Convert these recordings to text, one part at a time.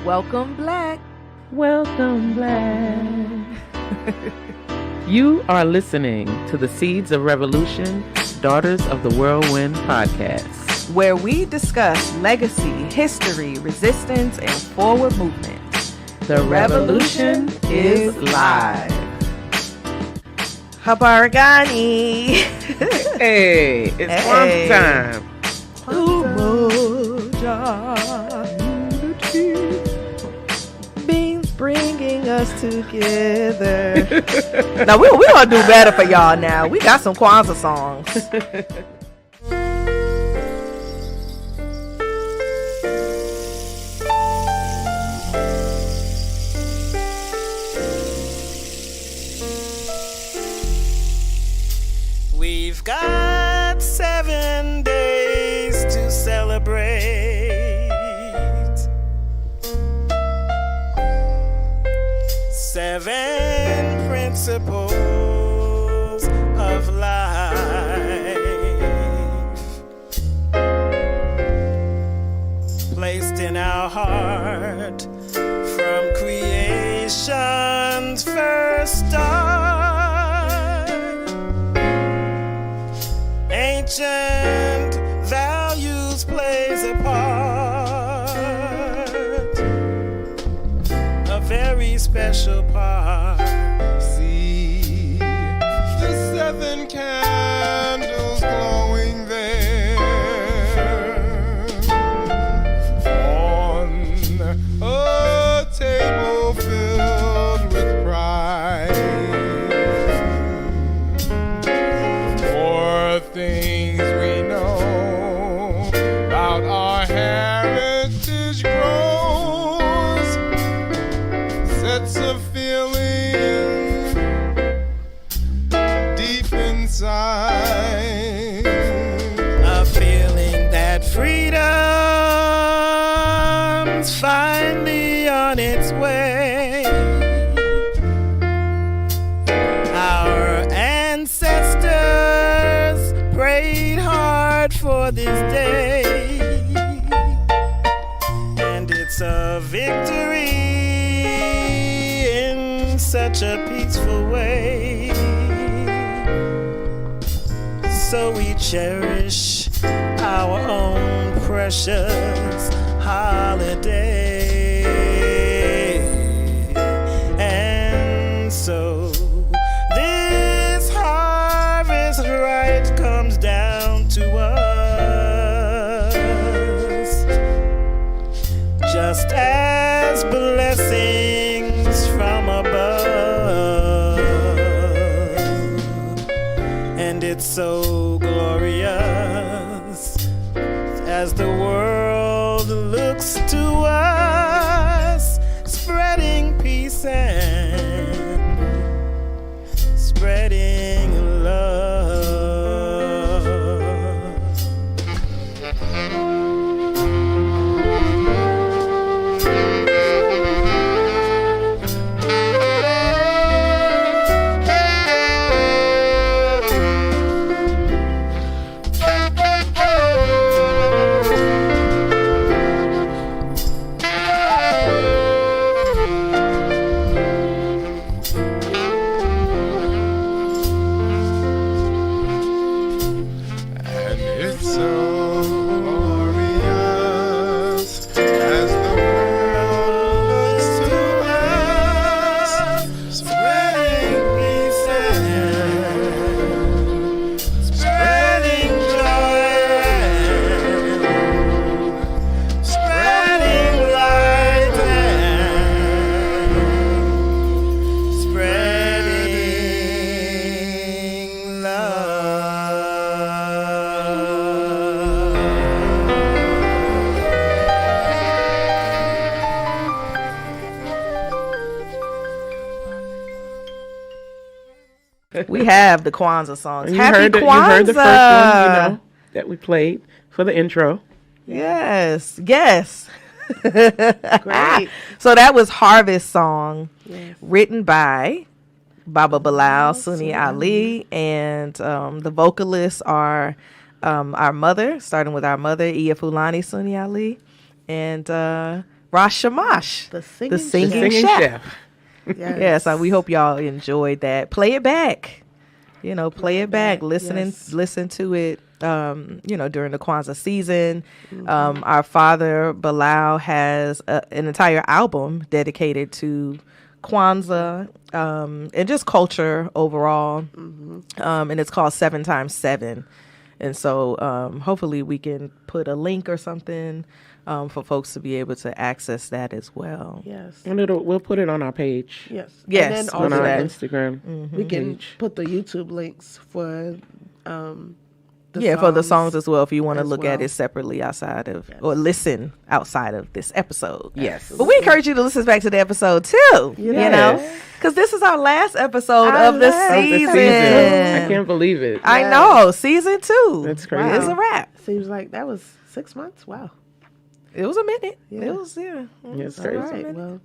Welcome, Black. Welcome, Black. You are listening to the Seedz of Revolution, Daughters of the Whirlwind podcast, where we discuss legacy, history, resistance, and forward movement. The revolution is live. Habarigani. Hey, it's Kwanzaa time. Beans bringing us together. Now we gonna do better for y'all now. We got some Kwanzaa songs. We've got 7 days to celebrate. 7 principles of life placed in our heart from creation's first start. Ancient values plays a part, a very special part. See the 7 candles glowing there on a table filled with pride. More things we know about our heritage grows, sets a feeling deep inside, A feeling that freedom's finally on its way. Our ancestors prayed hard for this day, and it's a victory in such a peaceful way. So we cherish our own precious holiday. And so this harvest right comes down to us, just as blessings from above. And it's so glorious as the world looks to us, spreading peace and spreading love. and it's so glorious as the world looks to us, Spreading peace and spreading joy and spreading light and spreading love. We have the Kwanzaa songs. You Happy heard Kwanzaa. you heard the first one, that we played for the intro. Yes, yes. Great. So that was Harvest Song, written by Baba Bilal Sunni-Ali, and the vocalists are our mother, starting with our mother, Iya Fulani Sunni-Ali, and Ras Chemash, The the singing singing Singing chef. chef. Yes. Yeah, so we hope y'all enjoyed that. Play it back. Play it back. Listen to it. During the Kwanzaa season. Our father Bilal has an entire album dedicated to Kwanzaa and just culture overall. And it's called 7x7. And so hopefully we can put a link or something for folks to be able to access that as well. Yes. And we'll put it on our page. Yes. Yes, And then we'll On do also our that. Instagram we can page. put the YouTube links for For the songs as well, if you want to as look at well. it separately outside of, or listen outside of this episode. Yes. But we encourage you to listen back to the episode too, Yes. because this is our last episode I of the love Of the season. season. I can't believe it. I Yes. know, season 2. That's crazy. It's a wrap. Seems like that was 6 months. Wow. It was a minute. Yeah. It was, It's All crazy. right. Well,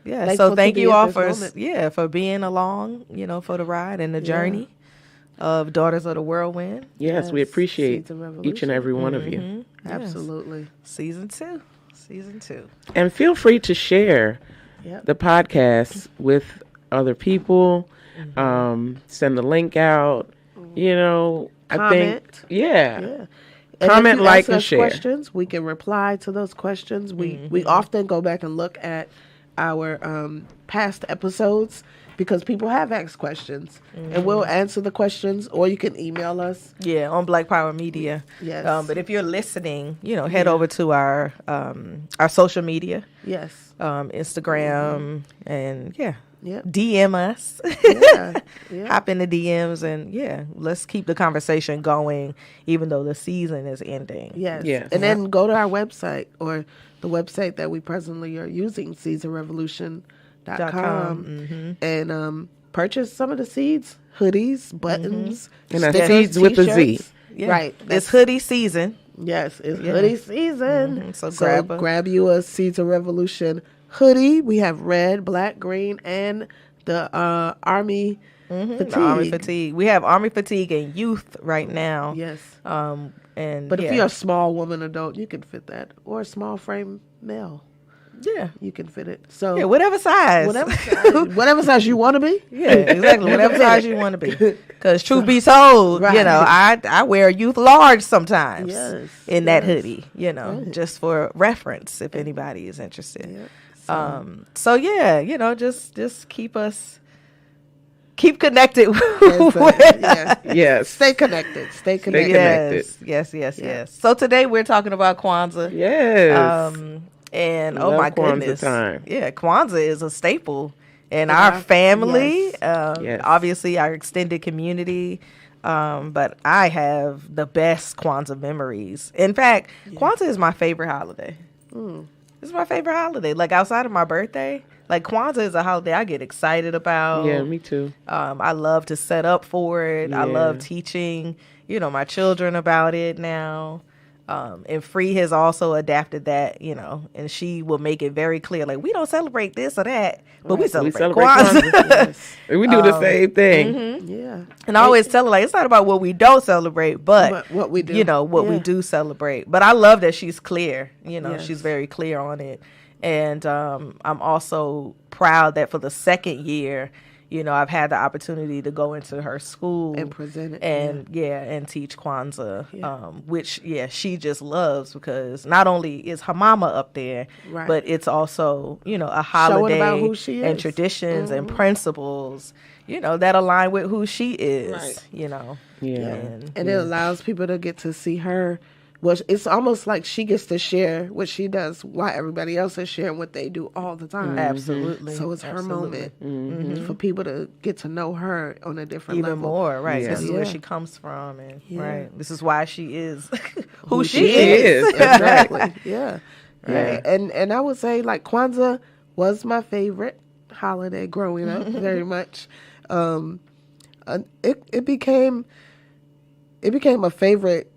Yeah. Thankful So to thank be you at all this for moment. for being along, for the ride and the journey of Daughters of the Whirlwind. Yes, we Yes. appreciate Seeds of each and Revolution. every one of you. Yes. absolutely. Season 2. Season 2. And feel free to share Yep. the podcast with other people. Send the link out. I Comment. think, Yeah. And Comment, if you like, ask and us share. questions, we can reply to those questions. We often go back and look at our past episodes because people have asked questions, and we'll answer the questions, or you can email us. Yeah, on Black Power Media. Yes. But if you're listening, head over to our social media, Yes. Instagram, and Yep. DM us. Yeah. Yeah. Hop in the DMs and let's keep the conversation going, even though the season is ending. Yes. Yes. And then go to our website, or the website that we presently are using, seedsofrevolution.com, and purchase some of the Seedz hoodies, buttons, And that's stickers, Seedz with a Z. t-shirts. Yeah. Right. It's hoodie season. Yes, it's hoodie season. So So grab you a Seeds of Revolution hoodie. We have red, black, green, and the army fatigue. The Army fatigue. We have Army fatigue and youth right now. Yes. And But if you're a small woman adult, you can fit that. Or a small frame male, you can fit it. So whatever size. whatever size you want to be. Yeah, exactly. Whatever size you want to be. Because truth be told, Right. I wear youth large sometimes Yes, in that yes. hoodie, just for reference if anybody is interested. Yeah. Just keep connected. Yeah. Yes. Stay connected. Stay connected. connected. Yes. So today we're talking about Kwanzaa. Yes. And Love oh my Kwanzaa goodness. time. Yeah, Kwanzaa is a staple in our family. yes. Yes. Obviously our extended community. But I have the best Kwanzaa memories. In fact, Kwanzaa is my favorite holiday. It's my favorite holiday. Like outside of my birthday, like Kwanzaa is a holiday I get excited about. Yeah, me too. I love to set up for it. I love teaching, my children about it now. And Free has also adapted that, and she will make it very clear, like, we don't celebrate this or that, but we celebrate Kwanzaa. Kwanzaa. We do the same thing. Yeah. And I always tell her, like, it's not about what we don't celebrate, but what we do. what we Yeah. do celebrate. But I love that she's clear, Yes. she's very clear on it. And I'm also proud that for the second year, I've had the opportunity to go into her school And present it, and and teach Kwanzaa, which she just loves, because not only is her mama up there, Right. but it's also a holiday about who she and is. traditions and principles that align with who she is. Right. Yeah. And it allows people to get to see her. Well, it's almost like she gets to share what she does while everybody else is sharing what they do all the time. Absolutely. So it's her Absolutely. moment for people to get to know her on a different Even level. more, right? Yeah. This is where Yeah. she comes from, and Yeah. right, this is why she is Who she she is. Exactly. Yeah. Right. Yeah. And I would say like Kwanzaa was my favorite holiday growing up very much. It became a favorite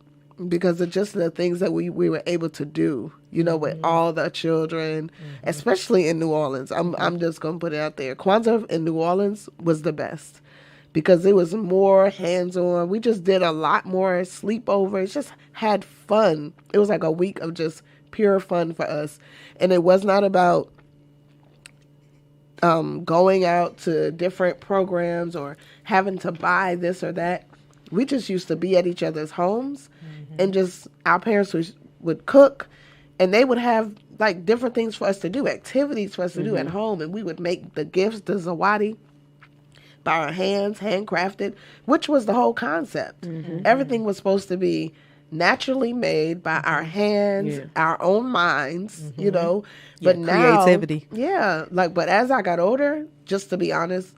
because of just the things that we were able to do, with all the children, especially in New Orleans. I'm just going to put it out there. Kwanzaa in New Orleans was the best because it was more hands-on. We just did a lot more sleepovers, just had fun. It was like a week of just pure fun for us. And it was not about going out to different programs or having to buy this or that. We just used to be at each other's homes, and just our parents would cook, and they would have like different things for us to do, activities for us to do at home, and we would make the gifts, the zawadi, by our hands, handcrafted, which was the whole concept. Everything was supposed to be naturally made by our hands, our own minds, you know. But now, creativity. But as I got older, just to be honest,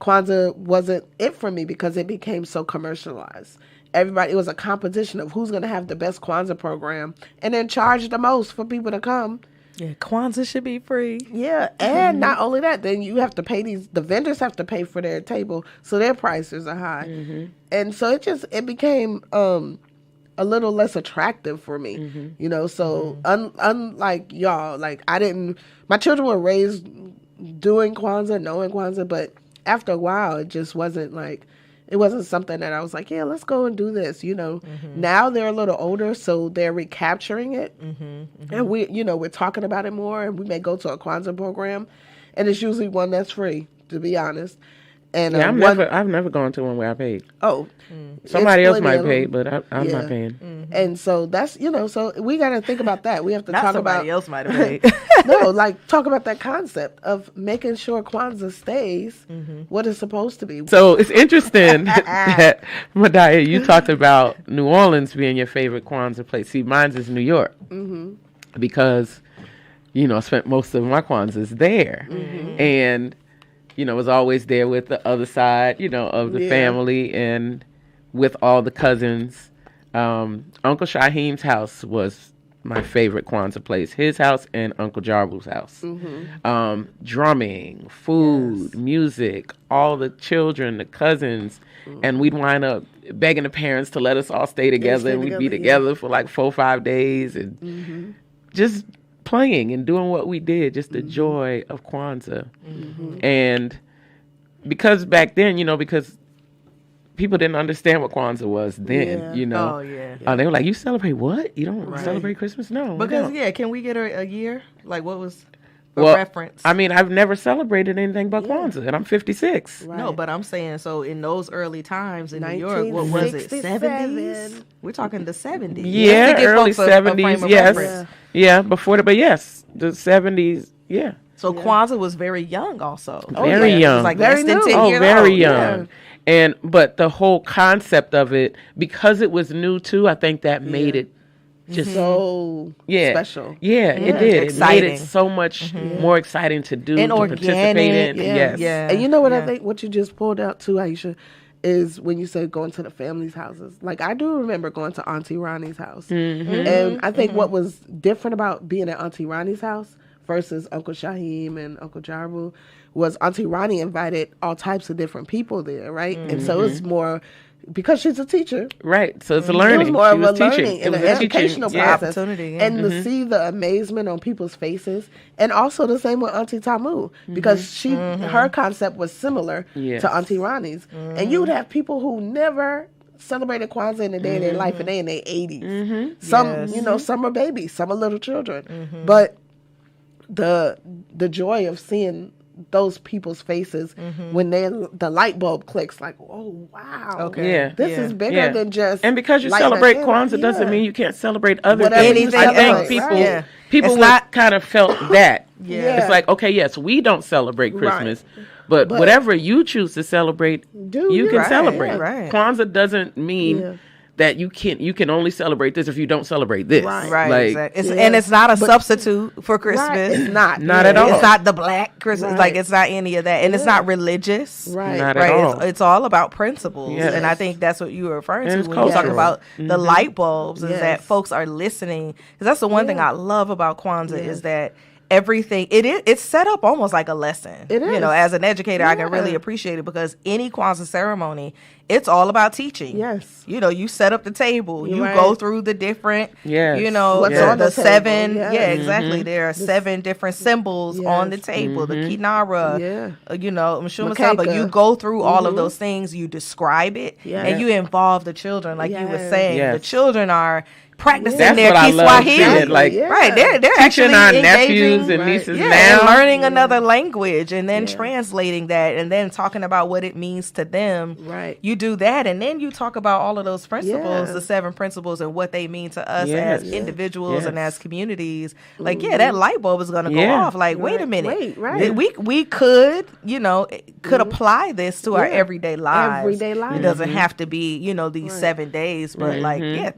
Kwanzaa wasn't it for me because it became so commercialized. It was a competition of who's going to have the best Kwanzaa program and then charge the most for people to come. Yeah, Kwanzaa should be free. Yeah, and not only that, then you have to pay the vendors have to pay for their table, so their prices are high. And so it became a little less attractive for me, you know. So unlike y'all, like my children were raised doing Kwanzaa, knowing Kwanzaa, but after a while, it just wasn't something that I was like, yeah, let's go and do this, you know. Now they're a little older, so they're recapturing it. And we're talking about it more, and we may go to a Kwanzaa program, and it's usually one that's free, to be honest. And I've never gone to one where I paid. Oh, somebody else might pay, but I'm not paying. And so that's so we got to think about that. We have to talk about somebody else might have paid. No, like talk about that concept of making sure Kwanzaa stays what it's supposed to be. So it's interesting that Mdaiyah, you talked about New Orleans being your favorite Kwanzaa place. See, mine's is New York because I spent most of my Kwanzaas there, and was always there with the other side, of the family and with all the cousins. Uncle Shaheem's house was my favorite Kwanzaa place. His house and Uncle Jarbu's house. Drumming, food, music, all the children, the cousins, and we'd wind up begging the parents to let us all stay together, and we'd be together for like 4 or 5 days and just playing and doing what we did, just the joy of Kwanzaa. And because back then, because people didn't understand what Kwanzaa was then, they were like, you celebrate what? You don't celebrate Christmas? No. Because, can we get a year? Like, what was a reference? I mean, I've never celebrated anything but Kwanzaa, and I'm 56. Right. No, but I'm saying, so in those early times in New York, what was it, 70s? We're talking the 70s. Yeah, early 70s, yes. Yeah, before but yes, the 70s, yeah. So Kwanzaa was very young also. Very young. It was like less than 10 years old. Very young. Yeah. But the whole concept of it, because it was new too, I think that made it just so special. Yeah, it did. Exciting. It made it so much more exciting to do, and to participate in. Yes. Yeah. And you know what I think, what you just pulled out too, Aiyisha, is when you said going to the family's houses. Like, I do remember going to Auntie Ronnie's house. And I think what was different about being at Auntie Ronnie's house versus Uncle Shaheem and Uncle Jarbu was Auntie Ronnie invited all types of different people there, right? And so it's more, because she's a teacher. Right. So it's a learning. It was more of a learning and an educational process. Opportunity. And to see the amazement on people's faces. And also the same with Auntie Tamu, because her concept was similar to Auntie Ronnie's. And you would have people who never celebrated Kwanzaa in a day of their life, and they in their 80s. Some, some are babies, some are little children. But the joy of seeing those people's faces when the light bulb clicks, like, oh wow, this is bigger than just. And because you celebrate Kwanzaa doesn't mean you can't celebrate other things. Anything I think people kind of felt that. It's like, okay, yes, we don't celebrate Christmas, but whatever you choose to celebrate, you can celebrate. Kwanzaa doesn't mean that you can only celebrate this if you don't celebrate this. Right. Like, exactly. And it's not a substitute for Christmas. It's not. Not at all. It's not the black Christmas. Like, it's not any of that. And it's not religious. Not at all. It's all about principles. And I think that's what you were referring to when you talk about the light bulbs, is that folks are listening. Because that's the one thing I love about Kwanzaa is that everything it's set up almost like a lesson. It is. As an educator, I can really appreciate it, because any Kwanzaa ceremony, it's all about teaching. You set up the table, you go through the different what's on the the seven table. exactly. There are 7 different symbols on the table, the kinara, Mshumasaba. You go through all of those things, you describe it, and you involve the children, like you were saying. The children are practicing That's their what I love Kiswahili. seeing, like, Right, they're teaching actually our engaging, nephews and nieces and now. learning another language and then translating that and then talking about what it means to them. Right. You do that and then you talk about all of those principles, Yeah. the 7 principles, and what they mean to us Yes. as individuals and Yes. as communities. Like, that light bulb is going to go off. Like, wait a minute. Right. We could, apply this to our everyday lives. Everyday lives. It doesn't have to be, these 7 days, but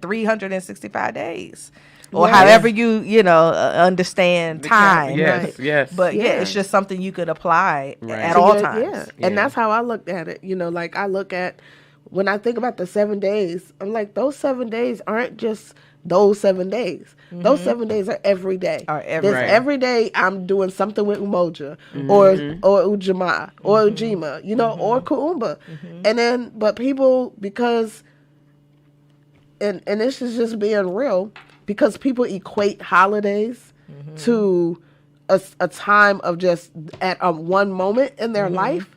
365 days. Or however you understand time. Yes, yes. But it's just something you could apply at all times. Yeah. And that's how I looked at it. Like I look at, when I think about the 7 days, I'm like, those 7 days aren't just those 7 days. Those 7 days are every day. Every day I'm doing something with Umoja or Ujamaa or Ujima, or Kuumba. And then, but people, because, and this is just being real, because people equate holidays to a time of just at one moment in their life,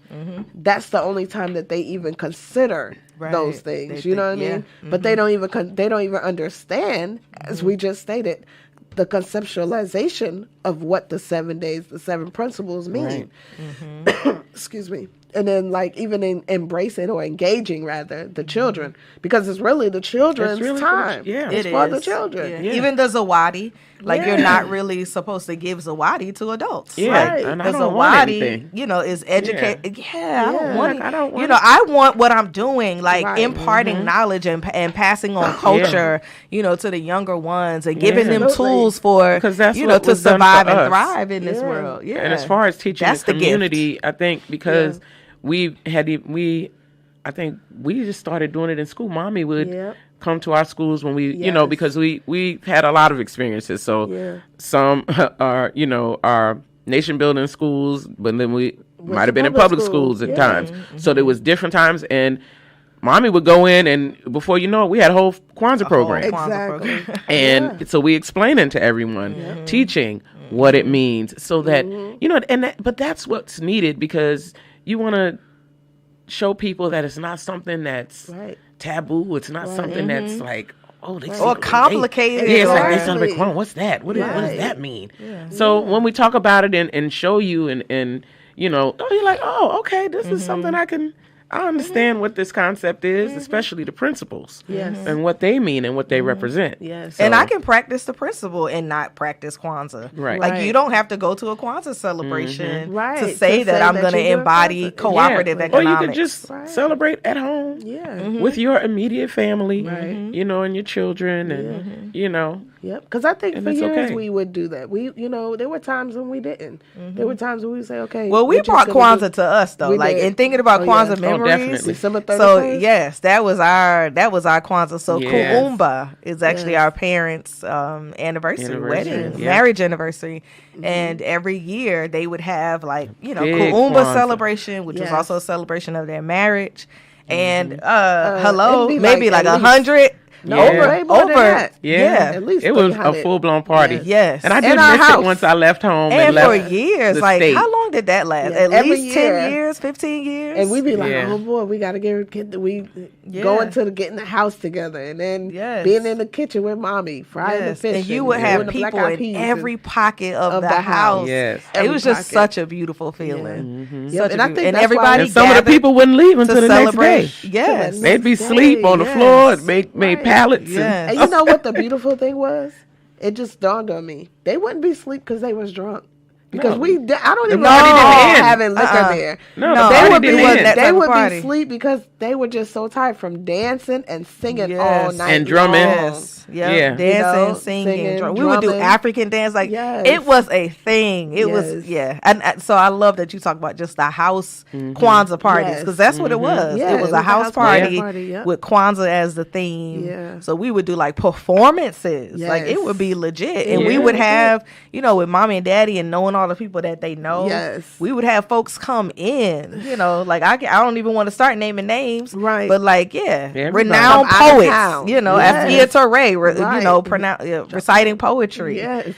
that's the only time that they even consider those things. You know what I mean? But they don't even understand, as we just stated, the conceptualization of what the 7 days, the 7 principles mean. Excuse me. And then, like, even in embracing or engaging, rather, the children, because it's really the children's time. It's for the children. Yeah. Even the Zawadi, like, you're not really supposed to give Zawadi to adults. Right. And The I don't want Zawadi, anything. is educate. I don't want. I don't want. I want what I'm doing, like imparting knowledge and passing on culture, to the younger ones and giving them tools for, that's to survive and thrive in this world. Yeah. And as far as teaching That's the the community, I think because I think we just started doing it in school. Mommy would come to our schools when we, because we had a lot of experiences. So some are, our nation building schools, but then we might have been in public schools at times. So there was different times, and Mommy would go in, and before you know it, we had a whole Kwanzaa program. Exactly. And so we explaining to everyone, teaching what it means, so that but that's what's needed, because you want to show people that it's not something that's taboo. It's not something that's like, or complicated. It's like they celebrate Kwanzaa. What's that? What does that mean? So when we talk about it and show you and you're like, okay, this is something I understand what this concept is, especially the principles and what they mean and what they represent. Yes. And I can practice the principle and not practice Kwanzaa. Right. Like, you don't have to go to a Kwanzaa celebration Right. to say that I'm going to embody cooperative economics. Or you could just celebrate at home with your immediate family, and your children, and, Yep, because I think And for it's years okay. we would do that. We, there were times when we didn't. There were times when we say, okay. Well, we we're just brought gonna Kwanzaa to us though. We Like, did. in thinking about Kwanzaa memories. definitely. December 31st. So yes, that was our Kwanzaa. So Yes. Kuumba is actually our parents' anniversary, wedding, marriage anniversary, and every year they would have like Big Kuumba Kwanzaa. celebration, which was Yes. also a celebration of their marriage, and it'd be maybe like at least- 100. No, Yeah. way more than that. Yeah, At least it was a 300. full-blown party. Yes. And I did In our miss it house. once I left home And left for years, the like state. how long did that last? Yeah, At every least year. 10 years, 15 years. And we be like, Yeah. oh boy, we gotta get going to getting the house together, and then Yes. being in the kitchen with mommy, frying the fish, and you would have doing the black people eyed in peas every pocket of of the the house. house. Yes. It Every was just pocket. such a beautiful feeling. Yep, Such and a I think and that's everybody why- And some of the gathered people wouldn't leave until to the celebrate. next day. Yes. Till They'd be Next asleep day, on the yes. floor and made pallets. Yes. And you know what the beautiful thing was? It just dawned on me. They wouldn't be asleep because they was drunk. Because No. I don't even party didn't recall end. having liquor there. No, No, the they party would be didn't one end. that type They of would party. be asleep because they were just so tired from dancing and singing all night And drumming. long. Yes. Yep. Yeah. Dancing, You know, singing. singing, We would do drumming. African dance. Like, Yes. it was a thing. It was, And so I love that you talk about just the house Kwanzaa parties, Yes. because that's what it was. Yeah, it was a house party, yep. with Kwanzaa as the theme. Yeah. So we would do like performances. Like, it Yes. would be legit. And we Yeah. would have, with mommy and daddy and knowing all the people that they know, Yes. we would have folks come in, like I don't even want to start naming names. Right. But like, Everybody. renowned From out of poets, town. Afia Yes. Torre, Right. reciting poetry. Yes.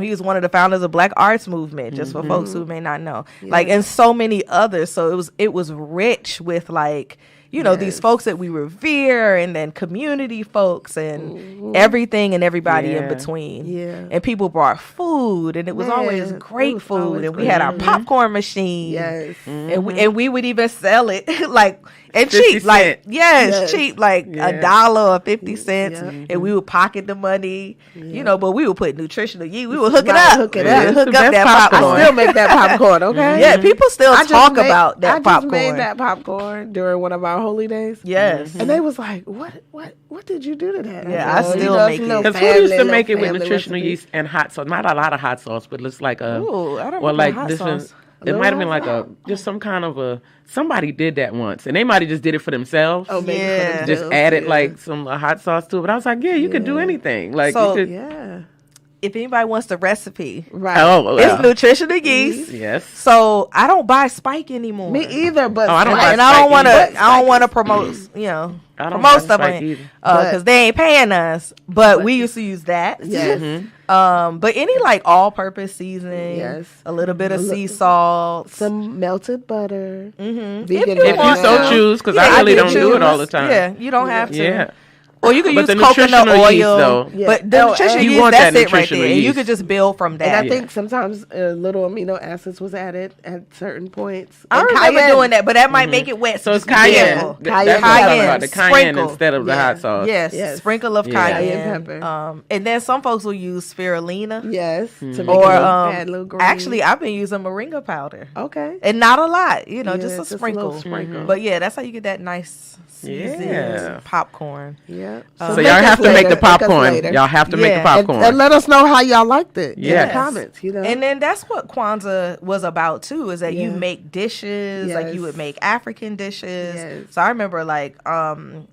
He was one of the founders of Black Arts Movement, just for folks who may not know. Like, and so many others. So it was rich with like, you know, these folks that we revere, and then community folks and everything and everybody in between. Yeah. And people brought food, and it was always great food. And we had our popcorn machine. Yes. And we would even sell it like, and 50 cheap, like, cent. yes, cheap, like $1 or 50 cents. Yeah. And we would pocket the money, you know, but we would put nutritional yeast. We would hook it Right, up. hook it We up. would It's hook the up best that popcorn. popcorn. I still make that popcorn, okay? Yeah, people still I just talk made- about that I popcorn. just made that popcorn during one of our holy days. Yes. And they was like, what did you do to that? Yeah, I said, still it's make a it. little Because who used to family, make it little with family nutritional recipe. yeast and hot sauce? Not a lot of hot sauce, but it's like a, Ooh, I don't or remember like hot different. sauce. It might have been like just some kind of a. Somebody did that once, and they might have just did it for themselves. Oh, maybe Yeah. for Just themselves, added yeah. like some hot sauce to it. But I was like, yeah, you could do anything. Like So- you could. Yeah. If anybody wants the recipe, Right. Oh, it's wow. nutritional yeast. Yes. So I don't buy Spike anymore. Me either, but Oh, I don't buy And I don't Spike want either. to. I don't want to promote. You know, I don't promote buy stuff Spike either. because they ain't paying us. But we used to use that. Yes. But any like all-purpose seasoning, Yes. a little bit of sea salt, Some melted butter. Mm-hmm. Vegan If you butter. so choose, because I really don't do it all the time. Yeah, you don't have to. Yeah. Or you can But use the coconut nutritional oil. yeast, though. Yeah. But the Oh, nutritional and you yeast, want that's that it right nutritional there. And you yeast. could just build from And I that. think sometimes little amino acids was added at certain points. I And remember cayenne. doing that, but that might make it wet. So it's just be cayenne. careful. That's what I'm talking about. The cayenne Sprinkle. instead of the Yeah. hot sauce. Yes, Yes. sprinkle of Yeah. cayenne. Cayenne pepper. And then some folks will use spirulina. Yes. To make Or it look add a little green. actually, I've been using moringa powder, Okay. and not a lot. You know, Yeah, just a just a sprinkle. little sprinkle. But yeah, that's how you get that nice seasoned Yeah. popcorn. Yeah. So make y'all us have to make later. the Make us popcorn. later. Y'all have to make the Yeah. popcorn. And let us know how y'all liked it. In Yes. the comments, you know. And then that's what Kwanzaa was about too, is that you Yeah. make dishes, like you Yes. would make African dishes. Yes. So I remember like Mama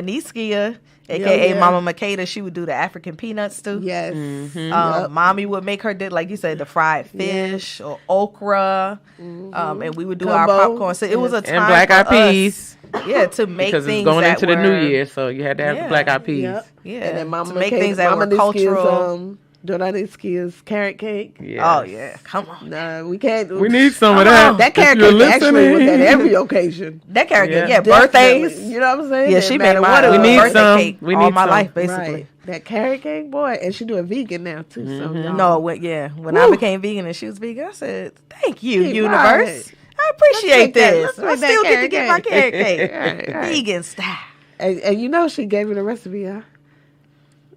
Niskia, aka yeah. Mama Makeda, she would do the African peanut stew. Yes. Mm-hmm. Mommy would make her like you said, the fried fish or okra, and we would do our Gumbo. popcorn. So it was a time and black for eyed us, peas. yeah, to make Because things it's going that into the new were- year, so you had to have Yeah. the black eyed peas. Yep. Yeah, And then Mama to make Niskia- things that Mama were cultural. Niskia's, Donaniskia's carrot cake. Yes. Oh yeah, come on. Nah, we can't. We need some of Come that. on. That If carrot you're cake actually was listening. at every occasion. That character, Yeah. yeah, Definitely. birthdays. You know what I'm saying? Yeah, Didn't she matter made what my it We was. need birthday some. cake We all need my some. life, basically. Right. That carrot cake, boy, and she do a vegan now too. So y'all- No, when I Woo. became vegan and she was vegan, I said, "Thank you, Keep universe. right. I appreciate make that- this. let's I make that still get to carrot get my cake." carrot cake, Right, right. vegan style." And you know she gave me the recipe, huh?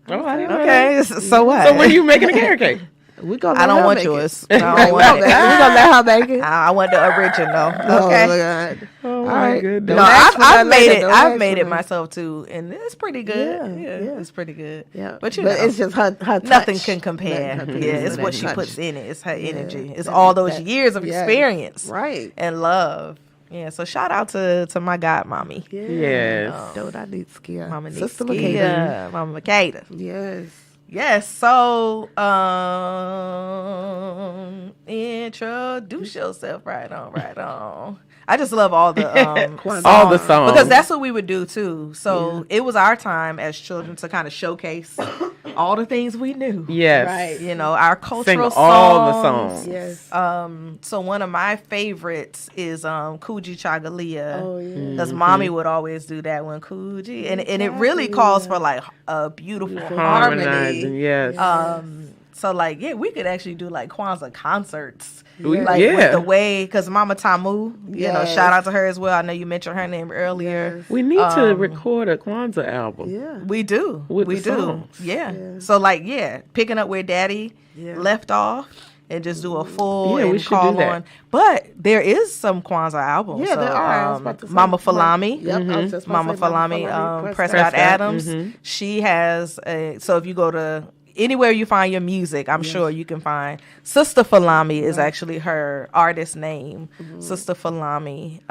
Oh, I didn't know Okay, so what? that. So when you making a carrot cake? We gonna I let don't her want make yours. It. I don't we want it. gonna let her make it. I want the original. Oh Okay. my God. Oh, All my right. goodness. No, Don't ask for I've that made later. it. Don't I've ask made for it that. myself too, and it's pretty good. Yeah, Yeah, yeah. it's pretty good. Yeah, but you but know, it's just her touch. nothing can compare. Nothing Yeah, can it's compare. what she Touch. puts in it. It's her energy. It's that- all those that- years of yes. experience, Right. and love. Yeah, so shout out to my godmommy, Yes. Don't I need skia? Mama Sister Niskia, Makeda. Mama Makeda. Yes. Yes, so introduce yourself right on. I just love all the All the songs. because that's what we would do too. So it was our time as children to kind of showcase all the things we knew. Yes. Right. You know, our Sing cultural all the songs. Yes. So one of my favorites is Kuji Chagalia. Oh, yeah. Because mommy would always do that one, Kuji. And it really calls for like a beautiful harmony. Harmonizing, yes. So like, yeah, we could actually do like Kwanzaa concerts. We- Like yeah. with the way, because Mama Tamu, you know, Yes. shout out to her as well. I know you mentioned her name earlier. We need to record a Kwanzaa album. Yeah. We do. With we the do. songs. Yeah. So like, yeah, picking up where Daddy left off and just do a full Yeah, we and should call do that. on. But there is some Kwanzaa albums. Yeah, so, there are. I was about to say. Mama Falami. Yep, I was just about Mama to say Falami, Prescott Prescott. Adams. She has a, so if you go to anywhere you find your music, I'm sure you can find Sister Falami is actually her artist name. Sister Falami.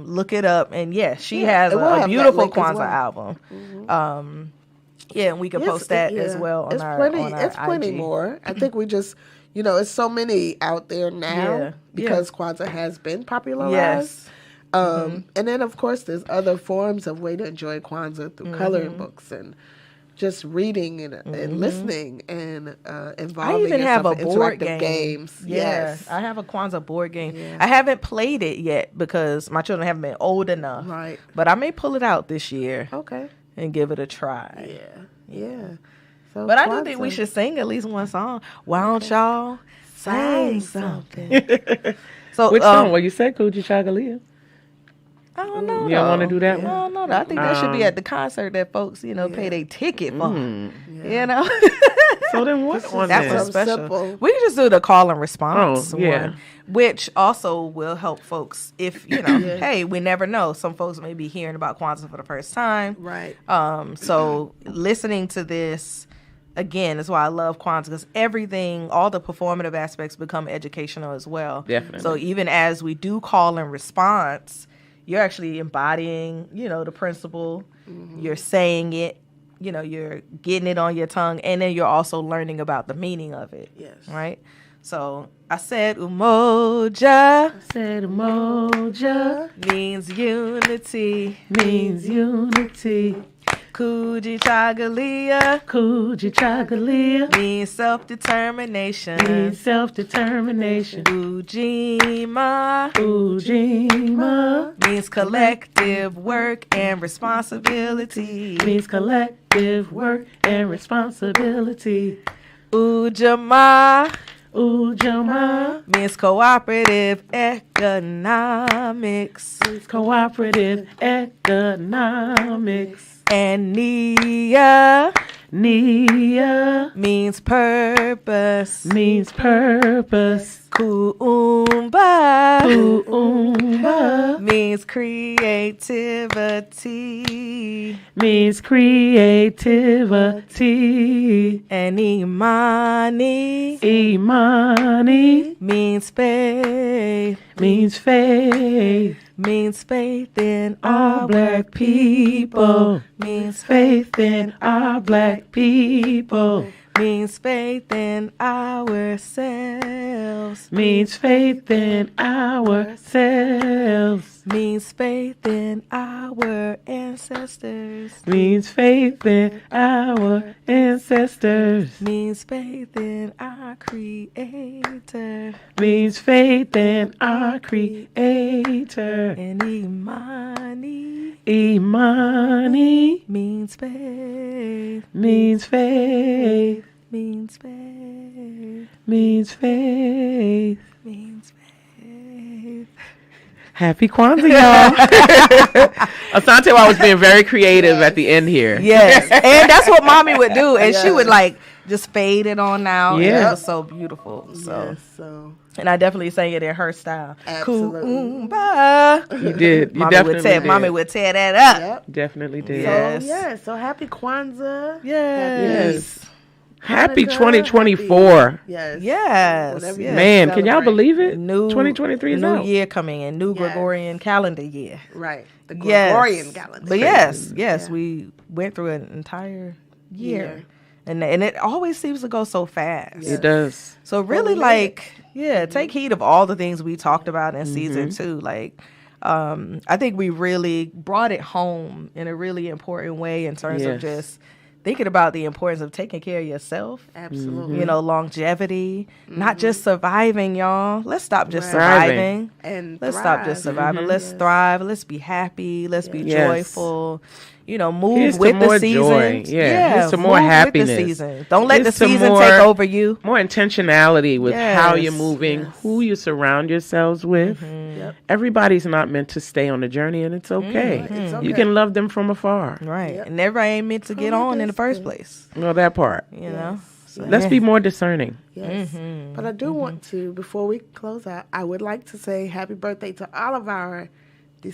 Look it up, and she has and we'll have a that beautiful link as Kwanzaa well. album. Yeah, and we can post that as well on it's our plenty. on our It's plenty IG. more. I think we just, it's so many out there now Yeah, because Kwanzaa has been popularized. Yes. And then of course there's other forms of way to enjoy Kwanzaa through coloring books and just reading and listening and involving I even have a yourself in board interactive games. Yeah, Yes. I have a Kwanzaa board game. Yeah. I haven't played it yet because my children haven't been old enough. Right. But I may pull it out this year Okay. and give it a try. Yeah. So But I do think we Kwanzaa. should sing at least one song. Why don't y'all sing something? So Which song? Well, you said Coochie Chagalia. I don't know. You don't want to do that I one? don't know. I think that should be at the concert that folks, pay their ticket for. You know, So then what on that there? was special. Simple. We can just do the call and response yeah. one, which also will help folks if hey, we never know. Some folks may be hearing about Kwanzaa for the first time, Right. So listening to this again is why I love Kwanzaa, because everything, all the performative aspects become educational as well. Definitely. So even as we do call and response, you're actually embodying, the principle. You're saying it, you're getting it on your tongue, and then you're also learning about the meaning of it. Yes. Right? So I said umoja Said Umoja means unity. means unity. Coochie Chagalia Coochie Chagalia means self-determination. means self-determination. Ujima Ujima means collective work and responsibility. means collective work and responsibility. Ujama Ujama means cooperative economics. means cooperative economics. And Nia Nia means purpose. means purpose. Kuumba Uumba means creativity. means creativity. And Imani Imani means faith. means faith. Means faith in All our black people. Means Faith in our black people. means faith in ourselves. Means faith in ourselves. Means faith in our ancestors. Means faith in our ancestors. Means faith in our creator. Means faith in our creator. And Imani Imani means faith. means faith. Means faith. Means faith. Means faith. Happy Kwanzaa, y'all. Asantewa was being very creative at the end here. Yes. And that's what mommy would do. And she would just fade it on out. Yeah. And it was so beautiful. So, and I definitely sang it in her style. Absolutely. You Kuumba. did. You Mommy definitely would tear, did. mommy would tear that up. Yep. Definitely did. Yes. So happy Kwanzaa. Yes. Happy Hanukkah, 2024. Yes. Yes. Whatever you yes. Man, can y'all celebrate. believe it? New 2023 is new out. year coming in, new Yes. Gregorian calendar year. Right. The Yes. Gregorian calendar. But yes, Yeah. we went through an entire year. Yeah. And it always seems to go so fast. It does. So really, take heed of all the things we talked about in Mm-hmm. season 2. I think we really brought it home in a really important way in terms of Yes. just thinking about the importance of taking care of yourself. Absolutely. Longevity, not just surviving, y'all. Let's stop just Thriving. surviving. And Let's thrive. stop just surviving. Let's thrive. Let's be happy. Let's be Yes. joyful. Move Here's to with more the season. joy. Yeah. Here's to more move happiness. With the season. Don't let Here's the to season more- take over you. More intentionality with how you're Yes. moving, who you surround yourselves with. Yep. Everybody's not meant to stay on the journey, and it's okay. It's okay. You can love them from afar. Right. Yep. And everybody ain't meant to get on in the first place. Well, that part. You know? So, Let's be more discerning. Yes. But I do want to, before we close out, I would like to say happy birthday to all of our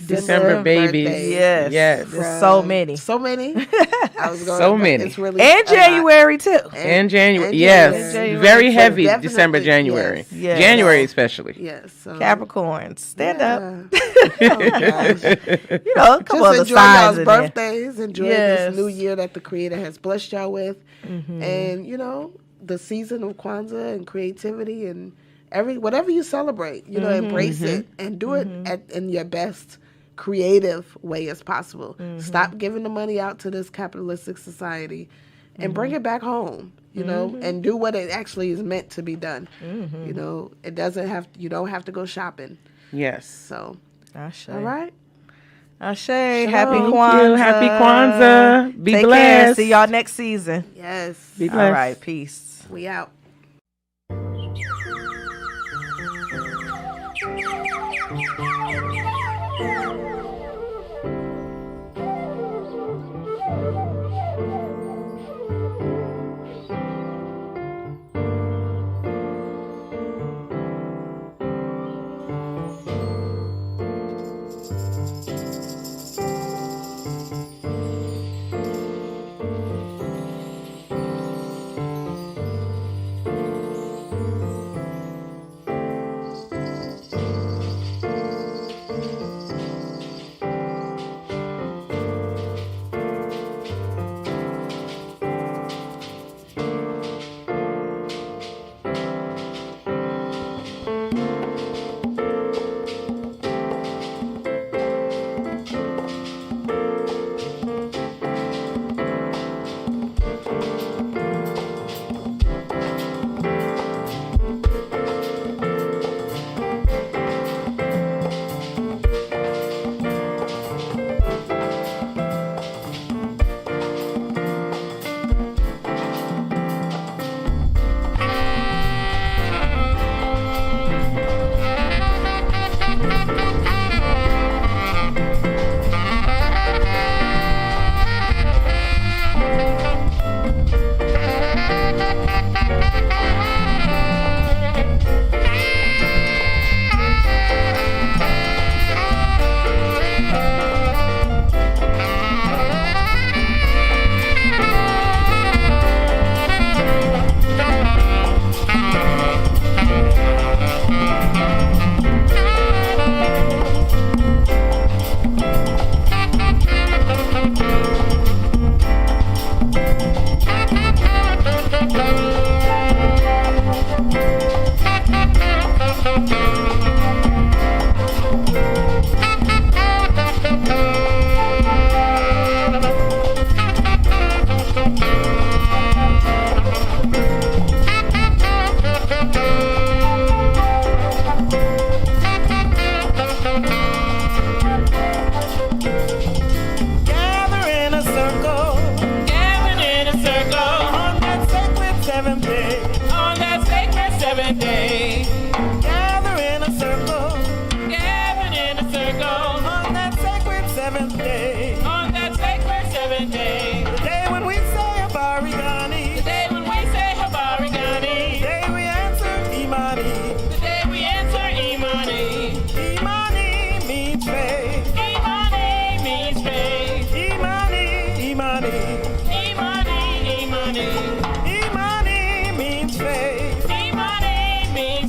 December babies. birthdays. Yes. Yes. There's so many. So many. I was going So many. It's really And a lot. January, too. And January. and Yes. January. Very So heavy definitely, December, January. yes. Yes. January especially. Yes. So, Capricorns, stand up. Oh, gosh. A couple Just other enjoy signs y'all's in there. birthdays. Enjoy Yes. this new year that the Creator has blessed y'all with. And, the season of Kwanzaa and creativity and whatever you celebrate, embrace it and do it in your best creative way as possible. Stop giving the money out to this capitalistic society and bring it back home, you know, and do what it actually is meant to be done. You know, you don't have to go shopping. Yes. So, Ashe. all right. Ashe. Happy Thank Kwanzaa. you. Happy Kwanzaa. Be Take blessed. care. See y'all next season. Yes. Be All blessed. right. Peace. We out. Imani means faith. Imani means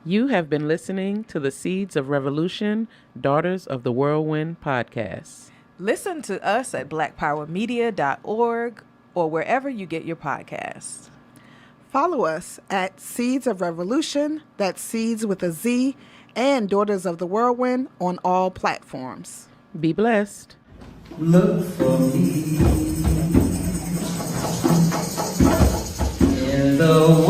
You have been listening to the Seedz of Revolution, Daughters of the Whirlwind podcast. Listen to us at blackpowermedia.org or wherever you get your podcasts. Follow us at Seedz of Revolution, that's Seedz with a Z, and Daughters of the Whirlwind on all platforms. Be blessed. Look for me in the